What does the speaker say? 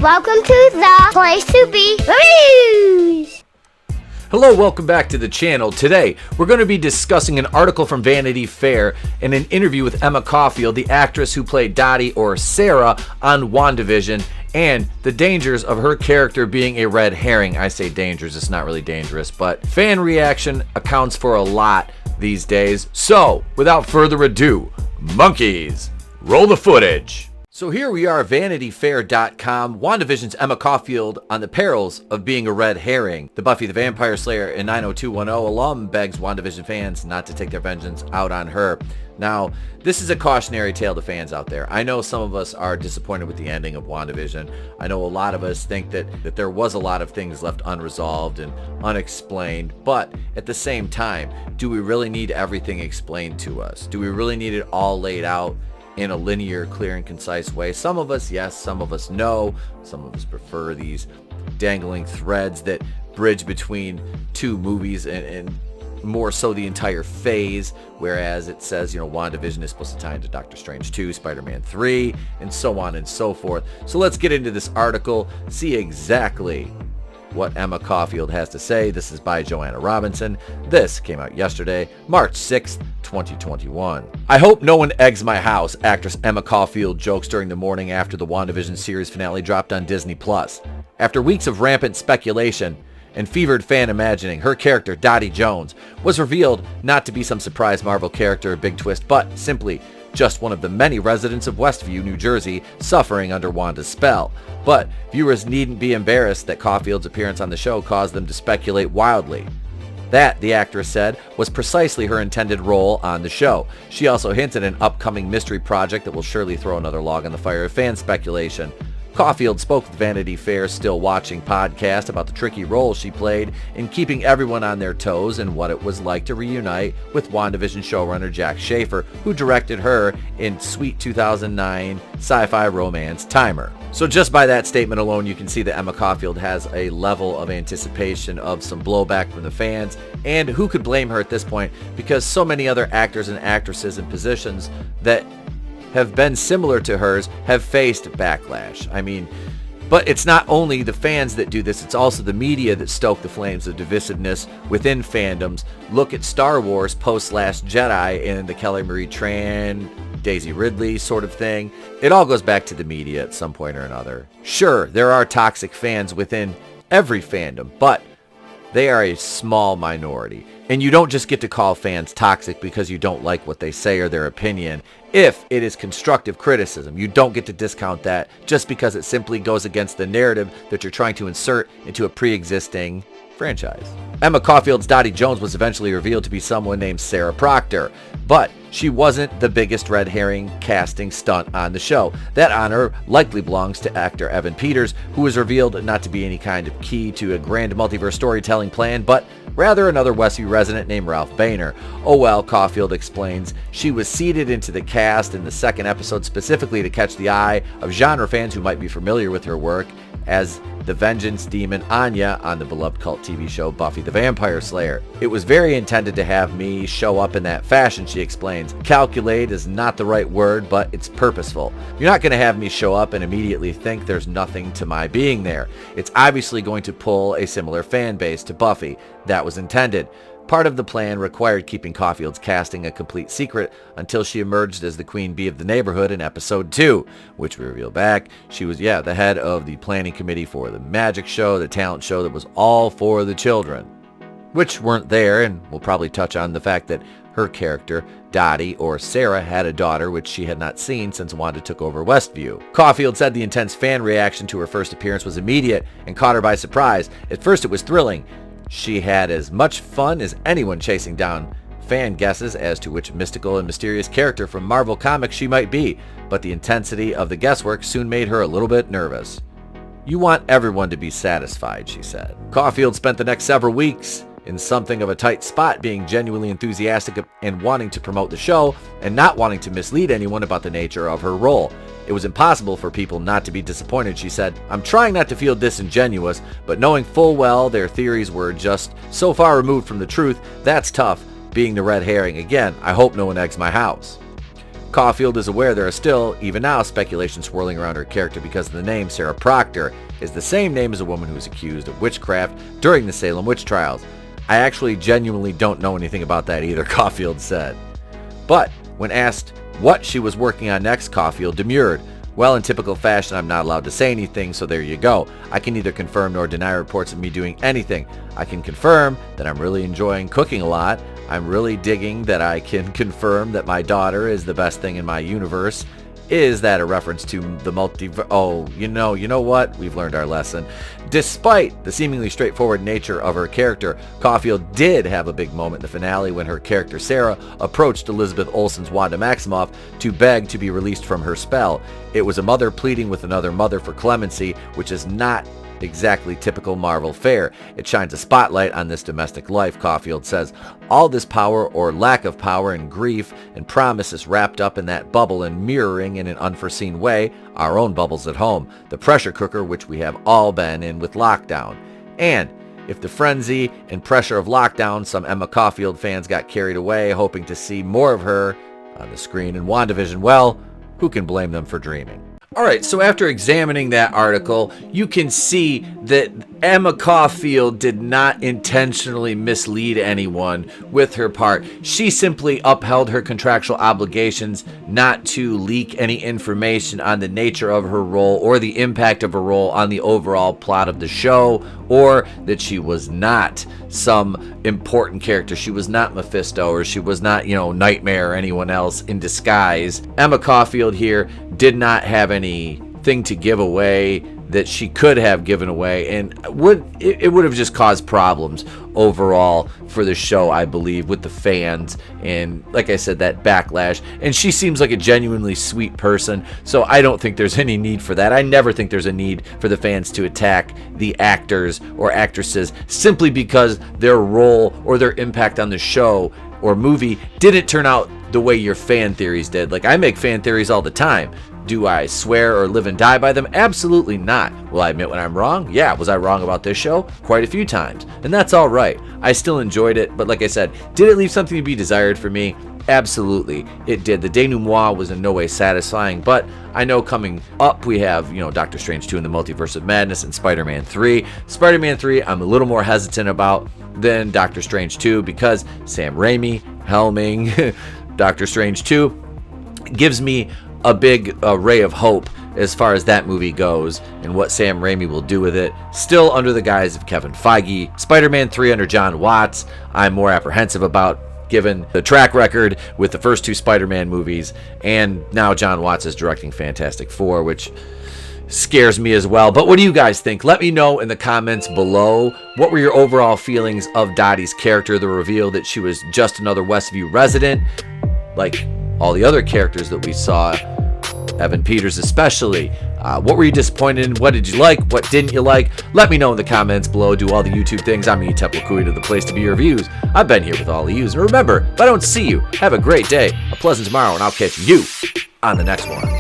Welcome to the place to be reviews. Hello, welcome back to the channel. Today, we're going to be discussing an article from Vanity Fair and an interview with Emma Caufield, the actress who played Dotie or Sarah on WandaVision, and the dangers of her character being a red herring. I say dangers, it's not really dangerous, but fan reaction accounts for a lot these days. So, without further ado, monkeys, roll the footage. So here we are, VanityFair.com, WandaVision's Emma Caufield on the perils of being a red herring. The Buffy the Vampire Slayer and 90210 alum begs WandaVision fans not to take their vengeance out on her. Now, this is a cautionary tale to fans out there. I know some of us are disappointed with the ending of WandaVision. I know a lot of us think that there was a lot of things left unresolved and unexplained, but at the same time, do we really need everything explained to us? Do we really need it all laid out in a linear, clear, and concise way? Some of us, yes. Some of us, no. Some of us prefer these dangling threads that bridge between two movies and more so the entire phase, whereas it says, WandaVision is supposed to tie into Doctor Strange 2, Spider-Man 3, and so on and so forth. So let's get into this article, see exactly what Emma Caufield has to say. This is by Joanna Robinson. This came out yesterday, March 6th, 2021. I hope no one eggs my house, actress Emma Caufield jokes during the morning after the WandaVision series finale dropped on Disney+. After weeks of rampant speculation and fevered fan imagining, her character, Dotie Jones, was revealed not to be some surprise Marvel character or big twist, but simply just one of the many residents of Westview, New Jersey, suffering under Wanda's spell. But viewers needn't be embarrassed that Caufield's appearance on the show caused them to speculate wildly. That, the actress said, was precisely her intended role on the show. She also hinted at an upcoming mystery project that will surely throw another log on the fire of fan speculation. Caufield spoke with Vanity Fair's Still Watching podcast about the tricky role she played in keeping everyone on their toes and what it was like to reunite with WandaVision showrunner Jack Schaefer, who directed her in sweet 2009 sci-fi romance Timer. So just by that statement alone, you can see that Emma Caufield has a level of anticipation of some blowback from the fans, and who could blame her at this point, because so many other actors and actresses in positions that have been similar to hers have faced backlash. But it's not only the fans that do this, it's also the media that stoke the flames of divisiveness within fandoms. Look at Star Wars post-Last Jedi and the Kelly Marie Tran, Daisy Ridley sort of thing. It all goes back to the media at some point or another. Sure, there are toxic fans within every fandom, but they are a small minority. And you don't just get to call fans toxic because you don't like what they say or their opinion. If it is constructive criticism, you don't get to discount that just because it simply goes against the narrative that you're trying to insert into a pre-existing franchise. Emma Caufield's Dotie Jones was eventually revealed to be someone named Sarah Proctor, but she wasn't the biggest red herring casting stunt on the show. That honor likely belongs to actor Evan Peters, who was revealed not to be any kind of key to a grand multiverse storytelling plan, but rather another Westview resident named Ralph Boehner. Oh well, Caufield explains, she was seeded into the cast in the second episode specifically to catch the eye of genre fans who might be familiar with her work as the vengeance demon Anya on the beloved cult TV show Buffy the Vampire Slayer. It was very intended to have me show up in that fashion, she explains. Calculate is not the right word, but it's purposeful. You're not going to have me show up and immediately think there's nothing to my being there. It's obviously going to pull a similar fan base to Buffy. That was intended. Part of the plan required keeping Caufield's casting a complete secret until she emerged as the queen bee of the neighborhood in episode 2, which we reveal back. She was, the head of the planning committee for the magic show, the talent show that was all for the children, which weren't there, and we'll probably touch on the fact that her character, Dotie, or Sarah, had a daughter which she had not seen since Wanda took over Westview. Caufield said the intense fan reaction to her first appearance was immediate and caught her by surprise. At first it was thrilling. She had as much fun as anyone chasing down fan guesses as to which mystical and mysterious character from Marvel Comics she might be, but the intensity of the guesswork soon made her a little bit nervous. You want everyone to be satisfied, she said. Caufield spent the next several weeks in something of a tight spot, being genuinely enthusiastic and wanting to promote the show and not wanting to mislead anyone about the nature of her role. It was impossible for people not to be disappointed, she said. I'm trying not to feel disingenuous, but knowing full well their theories were just so far removed from the truth, that's tough, being the red herring. Again, I hope no one eggs my house. Caufield is aware there are still, even now, speculation swirling around her character because the name Sarah Proctor is the same name as a woman who was accused of witchcraft during the Salem witch trials. I actually genuinely don't know anything about that either, Caufield said. But when asked what she was working on next, Caufield demurred. Well, in typical fashion, I'm not allowed to say anything, so there you go. I can neither confirm nor deny reports of me doing anything. I can confirm that I'm really enjoying cooking a lot. I'm really digging that I can confirm that my daughter is the best thing in my universe. Is that a reference to the Oh, you know what? We've learned our lesson. Despite the seemingly straightforward nature of her character, Caufield did have a big moment in the finale when her character Sarah approached Elizabeth Olsen's Wanda Maximoff to beg to be released from her spell. It was a mother pleading with another mother for clemency, which is not exactly typical Marvel fare. It shines a spotlight on this domestic life, Caufield says. All this power or lack of power and grief and promise is wrapped up in that bubble and mirroring in an unforeseen way our own bubbles at home, the pressure cooker which we have all been in with lockdown. And if the frenzy and pressure of lockdown, some Emma Caufield fans got carried away hoping to see more of her on the screen in WandaVision, well, who can blame them for dreaming? All right, so after examining that article, you can see that Emma Caufield did not intentionally mislead anyone with her part. She simply upheld her contractual obligations not to leak any information on the nature of her role or the impact of her role on the overall plot of the show, or that she was not some important character. She was not Mephisto, or she was not, Nightmare or anyone else in disguise. Emma Caufield here did not have anything to give away that she could have given away, and it would have just caused problems overall for the show, I believe, with the fans, and like I said, that backlash. And she seems like a genuinely sweet person, so I don't think there's any need for that. I never think there's a need for the fans to attack the actors or actresses simply because their role or their impact on the show or movie didn't turn out the way your fan theories did. Like, I make fan theories all the time. Do I swear or live and die by them? Absolutely not. Will I admit when I'm wrong? Yeah. Was I wrong about this show? Quite a few times. And that's all right. I still enjoyed it, but like I said, did it leave something to be desired for me? Absolutely, it did. The denouement was in no way satisfying, but I know coming up we have, Doctor Strange 2 in the Multiverse of Madness and Spider-Man 3. Spider-Man 3, I'm a little more hesitant about than Doctor Strange 2 because Sam Raimi helming Doctor Strange 2 gives me a big ray of hope as far as that movie goes and what Sam Raimi will do with it. Still under the guise of Kevin Feige. Spider-Man 3 under John Watts, I'm more apprehensive about, given the track record with the first two Spider-Man movies, and now John Watts is directing Fantastic Four, which scares me as well. But what do you guys think? Let me know in the comments below. What were your overall feelings of Dotie's character, the reveal that she was just another Westview resident, like all the other characters that we saw, Evan Peters especially? What were you disappointed in? What did you like? What didn't you like? Let me know in the comments below. Do all the YouTube things. I'm Temple Kui to the place to be reviews. I've been here with all of yous. And remember, if I don't see you, have a great day, a pleasant tomorrow, and I'll catch you on the next one.